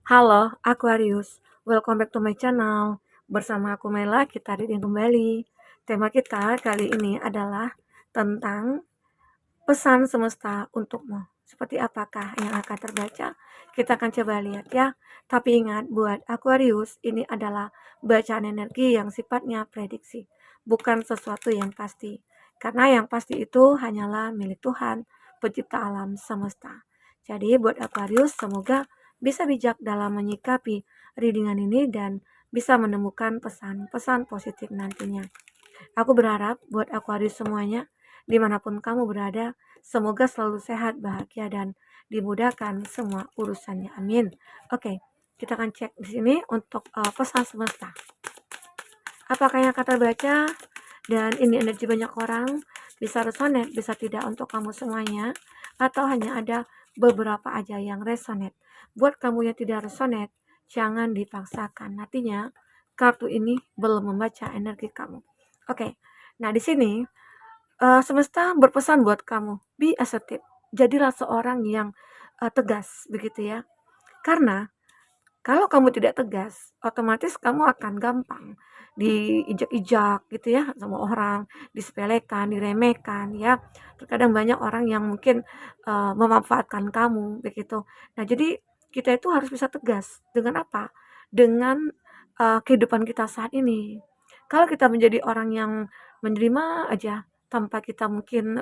Halo Aquarius, welcome back to my channel. Bersama aku Mela, kita reading kembali. Tema kita kali ini adalah tentang pesan semesta untukmu. Seperti apakah yang akan terbaca? Kita akan coba lihat ya. Tapi ingat, buat Aquarius, ini adalah bacaan energi yang sifatnya prediksi, bukan sesuatu yang pasti. Karena yang pasti itu hanyalah milik Tuhan, pencipta alam semesta. Jadi buat Aquarius, semoga bisa bijak dalam menyikapi readingan ini dan bisa menemukan pesan-pesan positif nantinya. Aku berharap buat Aquarius semuanya, dimanapun kamu berada, semoga selalu sehat, bahagia, dan dimudahkan semua urusannya. Amin. Oke, kita akan cek di sini untuk pesan semesta. Apakah yang akan terbaca? Dan ini energi banyak orang, bisa resonate, bisa tidak untuk kamu semuanya, atau hanya ada beberapa aja yang resonate. Buat kamu yang tidak resonate, jangan dipaksakan. Nantinya kartu ini belum membaca energi kamu. Oke, nah di sini semesta berpesan buat kamu, be assertive. Jadilah seorang yang tegas, begitu ya. Karena kalau kamu tidak tegas, otomatis kamu akan gampang diinjak-injak gitu ya sama orang, disepelekan, diremehkan ya. Terkadang banyak orang yang mungkin memanfaatkan kamu begitu. Nah, jadi kita itu harus bisa tegas dengan apa? Dengan kehidupan kita saat ini. Kalau kita menjadi orang yang menerima aja tanpa kita mungkin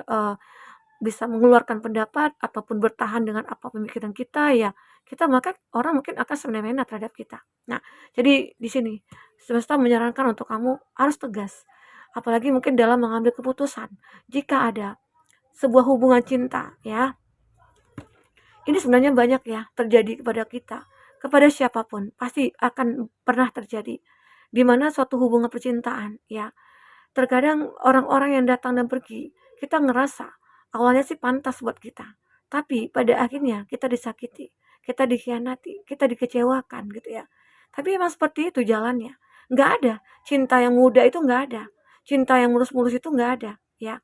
bisa mengeluarkan pendapat ataupun bertahan dengan apa pemikiran kita, ya kita maka orang mungkin akan semena-mena terhadap kita. Nah, jadi di sini semesta menyarankan untuk kamu harus tegas, apalagi mungkin dalam mengambil keputusan. Jika ada sebuah hubungan cinta, ya, ini sebenarnya banyak ya terjadi kepada kita, kepada siapapun pasti akan pernah terjadi. Di mana suatu hubungan percintaan, ya, terkadang orang-orang yang datang dan pergi, kita ngerasa awalnya sih pantas buat kita. Tapi pada akhirnya kita disakiti, kita dikhianati, kita dikecewakan gitu ya. Tapi emang seperti itu jalannya. Nggak ada. Cinta yang mudah itu nggak ada. Cinta yang mulus-mulus itu nggak ada. Ya.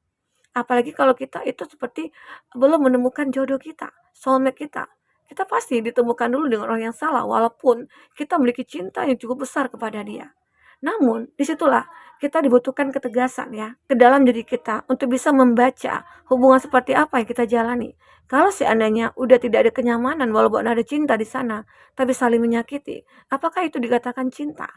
Apalagi kalau kita itu seperti belum menemukan jodoh kita, soulmate kita. Kita pasti ditemukan dulu dengan orang yang salah, walaupun kita memiliki cinta yang cukup besar kepada dia. Namun, disitulah kita dibutuhkan ketegasan ya, ke dalam diri kita untuk bisa membaca hubungan seperti apa yang kita jalani. Kalau seandainya udah tidak ada kenyamanan, walaupun ada cinta di sana, tapi saling menyakiti, apakah itu dikatakan cinta?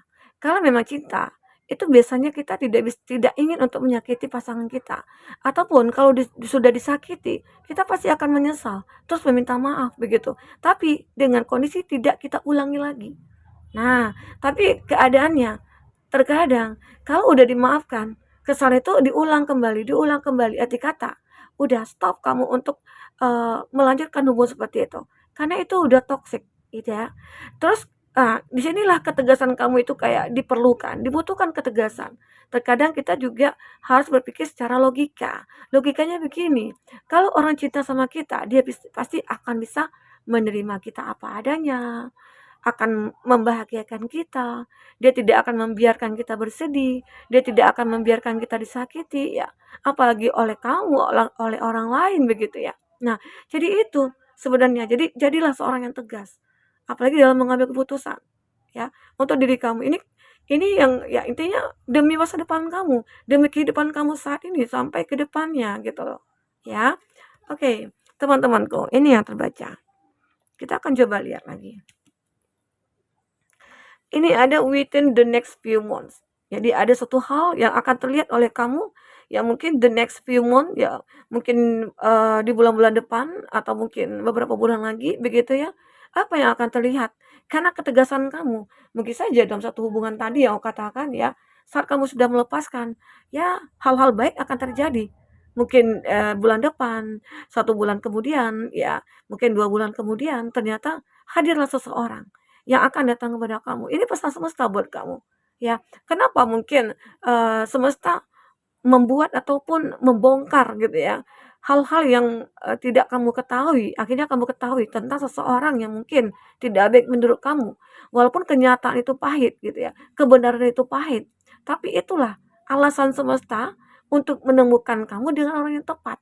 Kalau memang cinta, itu biasanya kita tidak ingin untuk menyakiti pasangan kita. Ataupun kalau sudah disakiti, kita pasti akan menyesal, terus meminta maaf begitu. Tapi dengan kondisi tidak kita ulangi lagi. Nah, tapi keadaannya terkadang kalau udah dimaafkan, kesalahan itu diulang kembali. Arti kata, udah stop kamu untuk melanjutkan hubungan seperti itu. Karena itu udah toxic, gitu ya. Terus di sinilah ketegasan kamu itu kayak diperlukan, dibutuhkan ketegasan. Terkadang kita juga harus berpikir secara logika. Logikanya begini, kalau orang cinta sama kita, dia pasti akan bisa menerima kita apa adanya, akan membahagiakan kita, dia tidak akan membiarkan kita bersedih, dia tidak akan membiarkan kita disakiti ya, apalagi oleh kamu, oleh orang lain begitu ya. Nah, jadi itu sebenarnya, jadi jadilah seorang yang tegas, apalagi dalam mengambil keputusan ya, untuk diri kamu. Ini yang ya intinya demi masa depan kamu, demi kehidupan kamu saat ini sampai ke depannya gitu loh, ya. Oke, teman-temanku, ini yang terbaca. Kita akan coba lihat lagi. Ini ada within the next few months. Jadi ada satu hal yang akan terlihat oleh kamu yang mungkin the next few months ya, mungkin di bulan-bulan depan atau mungkin beberapa bulan lagi begitu ya. Apa yang akan terlihat? Karena ketegasan kamu. Mungkin saja dalam satu hubungan tadi yang aku katakan ya, saat kamu sudah melepaskan, ya hal-hal baik akan terjadi. Mungkin bulan depan, 1 bulan kemudian, ya mungkin 2 bulan kemudian, ternyata hadirlah seseorang yang akan datang kepada kamu. Ini pesan semesta buat kamu, ya. Kenapa mungkin, semesta membuat ataupun membongkar gitu ya, hal-hal yang, tidak kamu ketahui, akhirnya kamu ketahui tentang seseorang yang mungkin tidak baik menurut kamu. Walaupun kenyataan itu pahit gitu ya, kebenaran itu pahit, tapi itulah alasan semesta untuk menemukan kamu dengan orang yang tepat.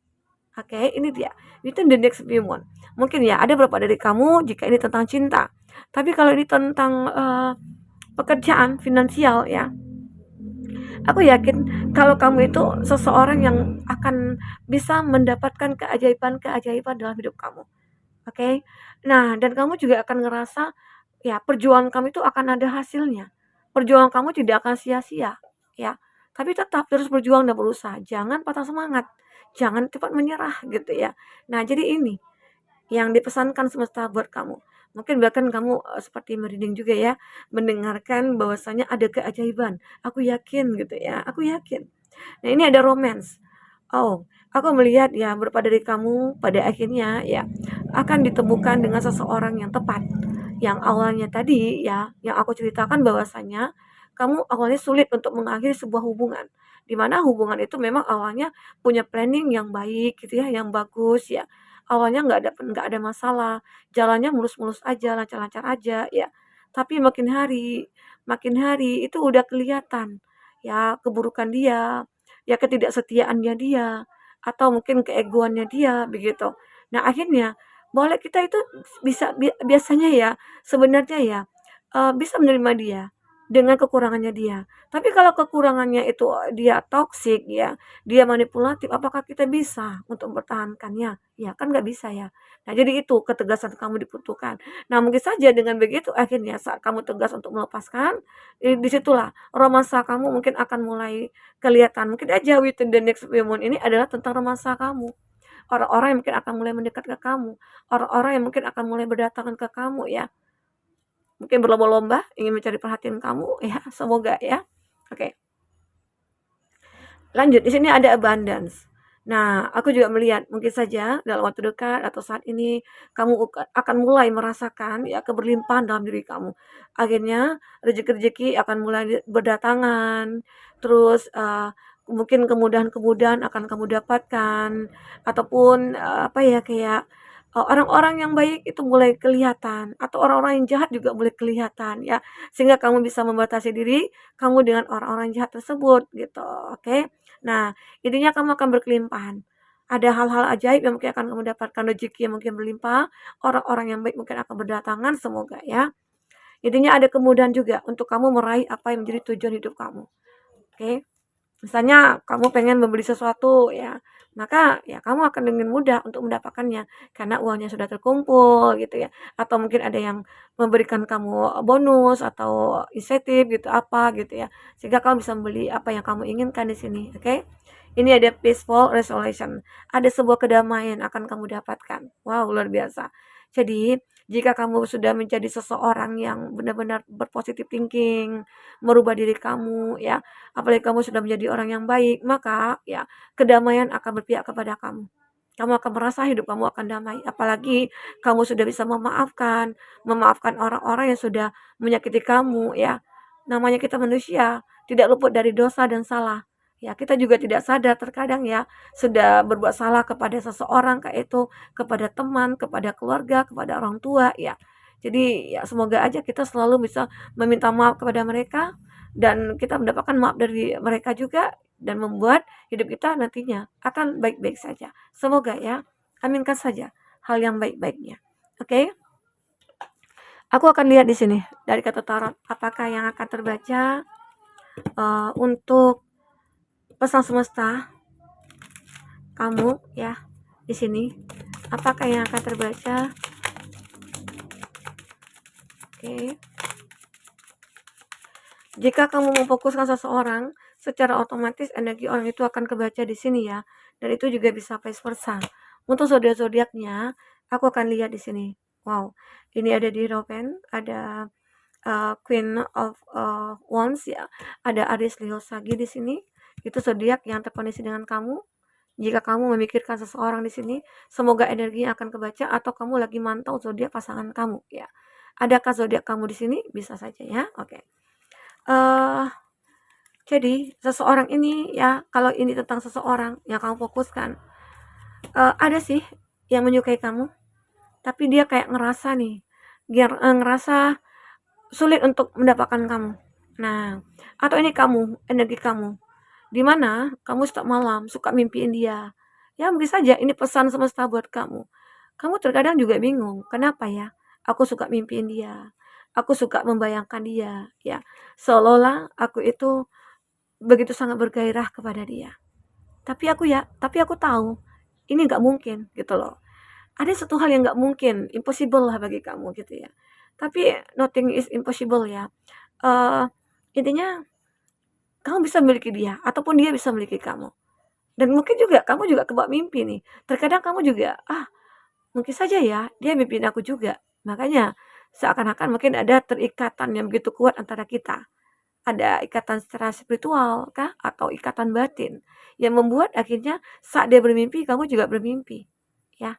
Oke, ini dia, itu the next few month. Mungkin ya ada beberapa dari kamu jika ini tentang cinta, Tapi kalau ini tentang pekerjaan, finansial ya, aku yakin kalau kamu itu seseorang yang akan bisa mendapatkan keajaiban-keajaiban dalam hidup kamu. Oke. Nah, dan kamu juga akan ngerasa, ya perjuangan kamu itu akan ada hasilnya. Perjuangan kamu tidak akan sia-sia, ya. Tapi tetap terus berjuang dan berusaha, jangan patah semangat, jangan cepat menyerah gitu ya. Nah, jadi ini yang dipesankan semesta buat kamu. Mungkin bahkan kamu, seperti merinding juga ya, mendengarkan bahwasanya ada keajaiban. Aku yakin gitu ya, aku yakin. Nah, ini ada romance. Oh, aku melihat ya beberapa dari kamu pada akhirnya ya akan ditemukan dengan seseorang yang tepat. Yang awalnya tadi ya, yang aku ceritakan bahwasanya kamu awalnya sulit untuk mengakhiri sebuah hubungan. Di mana hubungan itu memang awalnya punya planning yang baik gitu ya, yang bagus ya. Awalnya nggak ada masalah, jalannya mulus-mulus aja, lancar-lancar aja ya. Tapi makin hari itu udah kelihatan ya keburukan dia, ya ketidaksetiaannya dia, atau mungkin keegoannya dia begitu. Nah, akhirnya boleh kita itu biasanya ya, sebenarnya ya, bisa menerima dia dengan kekurangannya dia. Tapi kalau kekurangannya itu dia toksik ya, dia manipulatif, apakah kita bisa untuk mempertahankannya? Ya kan nggak bisa ya. Nah, jadi itu ketegasan kamu dibutuhkan. Nah, mungkin saja dengan begitu akhirnya saat kamu tegas untuk melepaskan, di situlah romansa kamu mungkin akan mulai kelihatan. Mungkin aja within the next few month ini adalah tentang romansa kamu. Orang-orang yang mungkin akan mulai mendekat ke kamu, orang-orang yang mungkin akan mulai berdatangan ke kamu ya. Mungkin berlomba-lomba ingin mencari perhatian kamu ya, semoga ya. Oke. Lanjut, di sini ada abundance. Nah, aku juga melihat mungkin saja dalam waktu dekat atau saat ini kamu akan mulai merasakan ya keberlimpahan dalam diri kamu. Akhirnya rezeki-rezeki akan mulai berdatangan, terus mungkin kemudahan-kemudahan akan kamu dapatkan ataupun apa ya kayak orang-orang yang baik itu mulai kelihatan atau orang-orang yang jahat juga mulai kelihatan ya. Sehingga kamu bisa membatasi diri kamu dengan orang-orang jahat tersebut gitu. Oke. Nah, intinya kamu akan berkelimpahan. Ada hal-hal ajaib yang mungkin akan kamu dapatkan, rezeki yang mungkin berlimpah, orang-orang yang baik mungkin akan berdatangan, semoga ya. Intinya ada kemudahan juga untuk kamu meraih apa yang menjadi tujuan hidup kamu. Oke. Misalnya kamu pengen membeli sesuatu ya, maka ya kamu akan dengan mudah untuk mendapatkannya karena uangnya sudah terkumpul gitu ya. Atau mungkin ada yang memberikan kamu bonus atau insentif gitu apa gitu ya. Sehingga kamu bisa membeli apa yang kamu inginkan di sini, oke? Ini ada peaceful resolution. Ada sebuah kedamaian akan kamu dapatkan. Wow, luar biasa. Jadi, jika kamu sudah menjadi seseorang yang benar-benar berpositif thinking, merubah diri kamu ya, apalagi kamu sudah menjadi orang yang baik, maka ya kedamaian akan berpihak kepada kamu. Kamu akan merasa hidup kamu akan damai. Apalagi kamu sudah bisa memaafkan orang-orang yang sudah menyakiti kamu ya. Namanya kita manusia, tidak luput dari dosa dan salah. Ya, kita juga tidak sadar terkadang ya sudah berbuat salah kepada seseorang kayak itu, kepada teman, kepada keluarga, kepada orang tua ya. Jadi ya semoga aja kita selalu bisa meminta maaf kepada mereka dan kita mendapatkan maaf dari mereka juga dan membuat hidup kita nantinya akan baik-baik saja. Semoga ya, aminkan saja hal yang baik-baiknya. Oke? Aku akan lihat di sini dari kata tarot apakah yang akan terbaca untuk pesan semesta kamu ya di sini. Apakah yang akan terbaca? Oke. Jika kamu memfokuskan seseorang, secara otomatis energi orang itu akan kebaca di sini ya. Dan itu juga bisa vice versa. Untuk zodiak-zodiaknya, aku akan lihat di sini. Wow, ini ada di Hierophant, ada Queen of Wands ya, ada Aries, Leo, Sagi di sini. Itu zodiak yang terkoneksi dengan kamu. Jika kamu memikirkan seseorang di sini, semoga energinya akan kebaca atau kamu lagi mantau zodiak pasangan kamu ya. Adakah zodiak kamu di sini? Bisa saja ya. Oke. Eh jadi seseorang ini ya, kalau ini tentang seseorang yang kamu fokuskan, ada sih yang menyukai kamu, tapi dia kayak ngerasa nih, ngerasa sulit untuk mendapatkan kamu. Nah, atau ini kamu, energi kamu, di mana kamu setiap malam suka mimpiin dia. Ya mungkin saja ini pesan semesta buat kamu. Kamu terkadang juga bingung, kenapa ya? aku suka mimpiin dia, aku suka membayangkan dia, ya. Seolah-olah aku itu begitu sangat bergairah kepada dia. Tapi aku tahu ini nggak mungkin gitu loh. Ada satu hal yang nggak mungkin, impossible lah bagi kamu gitu ya. Tapi nothing is impossible ya. Eh Intinya kamu bisa memiliki dia ataupun dia bisa memiliki kamu. Dan mungkin juga kamu juga kebawa mimpi nih. Terkadang kamu juga, mungkin saja ya dia mimpiin aku juga. Makanya seakan-akan mungkin ada terikatan yang begitu kuat antara kita. Ada ikatan secara spiritual kah atau ikatan batin yang membuat akhirnya saat dia bermimpi kamu juga bermimpi, ya.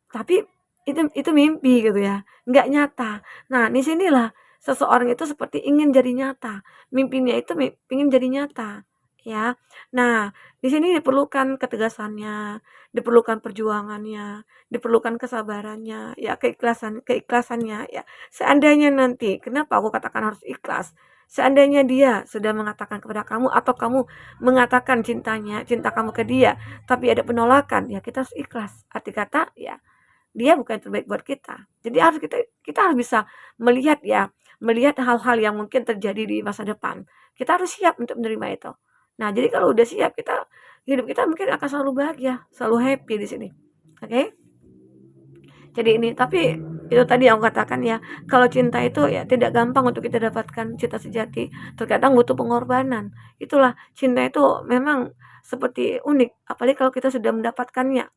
Tapi itu mimpi gitu ya, nggak nyata. Nah, di sinilah seseorang itu seperti ingin jadi nyata, mimpinya itu ingin jadi nyata, ya. Nah, di sini diperlukan ketegasannya, diperlukan perjuangannya, diperlukan kesabarannya, ya keikhlasannya, ya. Seandainya nanti, kenapa aku katakan harus ikhlas? Seandainya dia sudah mengatakan kepada kamu atau kamu mengatakan cinta kamu ke dia, tapi ada penolakan, ya kita harus ikhlas. Arti kata, ya dia bukan yang terbaik buat kita. Jadi kita harus bisa melihat ya, melihat hal-hal yang mungkin terjadi di masa depan. Kita harus siap untuk menerima itu. Nah, jadi kalau udah siap hidup kita mungkin akan selalu bahagia, selalu happy di sini. Oke? Jadi ini, tapi itu tadi yang aku katakan ya, kalau cinta itu ya tidak gampang untuk kita dapatkan cinta sejati. Terkadang butuh pengorbanan. Itulah cinta itu memang seperti unik, apalagi kalau kita sudah mendapatkannya.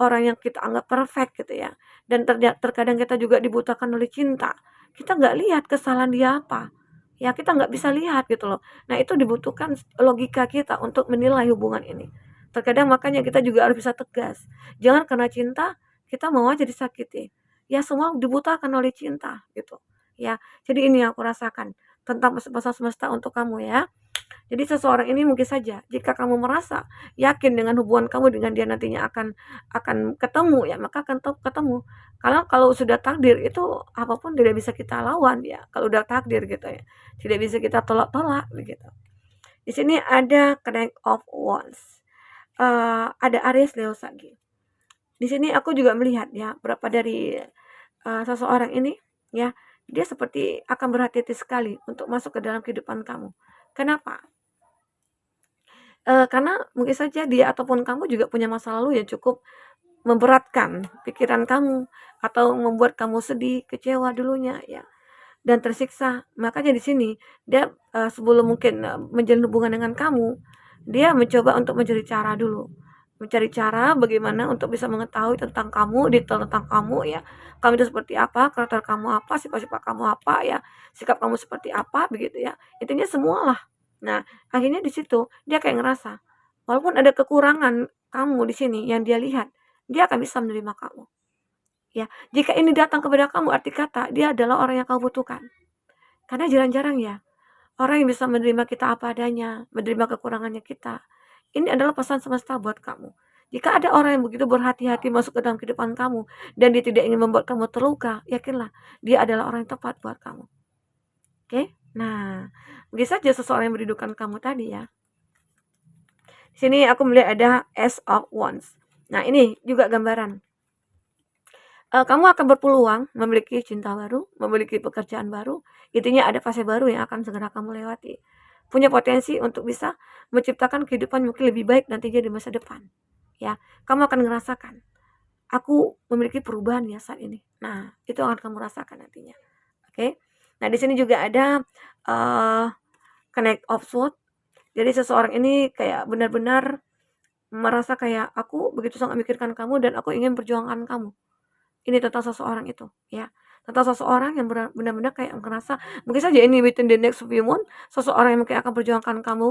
Orang yang kita anggap perfect gitu ya. Dan terkadang kita juga dibutakan oleh cinta. Kita nggak lihat kesalahan dia apa. Ya kita nggak bisa lihat gitu loh. Nah itu dibutuhkan logika kita untuk menilai hubungan ini. Terkadang makanya kita juga harus bisa tegas. Jangan karena cinta kita mau aja disakiti. Ya semua dibutakan oleh cinta gitu. Ya, jadi ini yang aku rasakan tentang pesan semesta untuk kamu ya. Jadi seseorang ini mungkin saja jika kamu merasa yakin dengan hubungan kamu dengan dia nantinya akan ketemu ya, maka akan ketemu. Kalau sudah takdir itu apapun tidak bisa kita lawan ya. Kalau udah takdir gitu ya. Tidak bisa kita tolak-tolak begitu. Di sini ada Connect of Wands. Ada Aries Leo Sagi. Di sini aku juga melihat ya, berapa dari seseorang ini ya, dia seperti akan berhati-hati sekali untuk masuk ke dalam kehidupan kamu. Kenapa? Karena mungkin saja dia ataupun kamu juga punya masa lalu yang cukup memberatkan pikiran kamu atau membuat kamu sedih, kecewa dulunya ya, dan tersiksa. Makanya di sini dia, sebelum mungkin, menjalin hubungan dengan kamu, dia mencoba untuk mencari cara dulu. Mencari cara bagaimana untuk bisa mengetahui tentang kamu, detail tentang kamu ya. Kamu itu seperti apa, karakter kamu apa, sifat-sifat kamu apa ya, sikap kamu seperti apa, begitu ya. Intinya semualah. Nah, akhirnya di situ dia kayak ngerasa, walaupun ada kekurangan kamu di sini yang dia lihat, dia akan bisa menerima kamu. Ya, jika ini datang kepada kamu, arti kata dia adalah orang yang kamu butuhkan. Karena jarang-jarang ya, orang yang bisa menerima kita apa adanya, menerima kekurangannya kita. Ini adalah pesan semesta buat kamu. Jika ada orang yang begitu berhati-hati masuk ke dalam kehidupan kamu, dan dia tidak ingin membuat kamu terluka, yakinlah, dia adalah orang yang tepat buat kamu. Oke? Nah, mungkin saja seseorang yang merindukan kamu tadi ya. Di sini aku melihat ada Ace of Wands. Nah, ini juga gambaran. Kamu akan berpeluang memiliki cinta baru, memiliki pekerjaan baru, intinya ada fase baru yang akan segera kamu lewati. Punya potensi untuk bisa menciptakan kehidupan mungkin lebih baik nantinya di masa depan. Ya, kamu akan ngerasakan, aku memiliki perubahan ya saat ini. Nah, itu akan kamu rasakan nantinya. Oke. Nah, di sini juga ada Connect of Swords. Jadi seseorang ini kayak benar-benar merasa kayak aku begitu sangat memikirkan kamu dan aku ingin perjuangan kamu. Ini tentang seseorang itu, ya. Tentang seseorang yang benar-benar kayak ngerasa, mungkin saja ini within the next few months, seseorang yang mungkin akan perjuangkan kamu,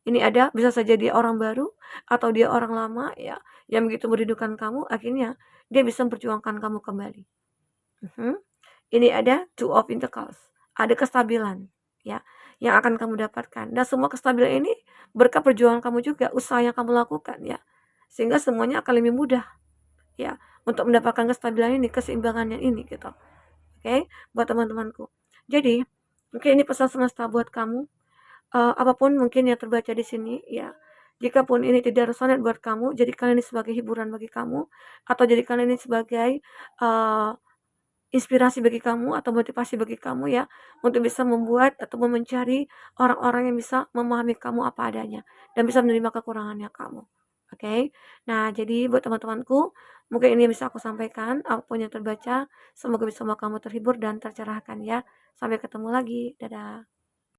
ini ada, bisa saja dia orang baru, atau dia orang lama, ya, yang begitu merindukan kamu, akhirnya dia bisa memperjuangkan kamu kembali. Ini ada Two of Pentacles, ada kestabilan, ya, yang akan kamu dapatkan. Dan semua kestabilan ini berkat perjuangan kamu juga, usaha yang kamu lakukan, ya. Sehingga semuanya akan lebih mudah, ya, untuk mendapatkan kestabilan ini, keseimbangannya ini gitu. Oke, buat teman-temanku. Jadi, mungkin ini pesan semesta buat kamu. Apapun mungkin yang terbaca di sini, ya. Jikapun ini tidak resonate buat kamu, jadikan ini sebagai hiburan bagi kamu, atau jadikan ini sebagai uh, inspirasi bagi kamu atau motivasi bagi kamu ya, untuk bisa membuat ataupun mencari orang-orang yang bisa memahami kamu apa adanya dan bisa menerima kekurangannya kamu. Oke. Nah, jadi buat teman-temanku, mungkin ini yang bisa aku sampaikan, apapun yang terbaca, semoga bisa membuat kamu terhibur dan tercerahkan ya. Sampai ketemu lagi, dadah.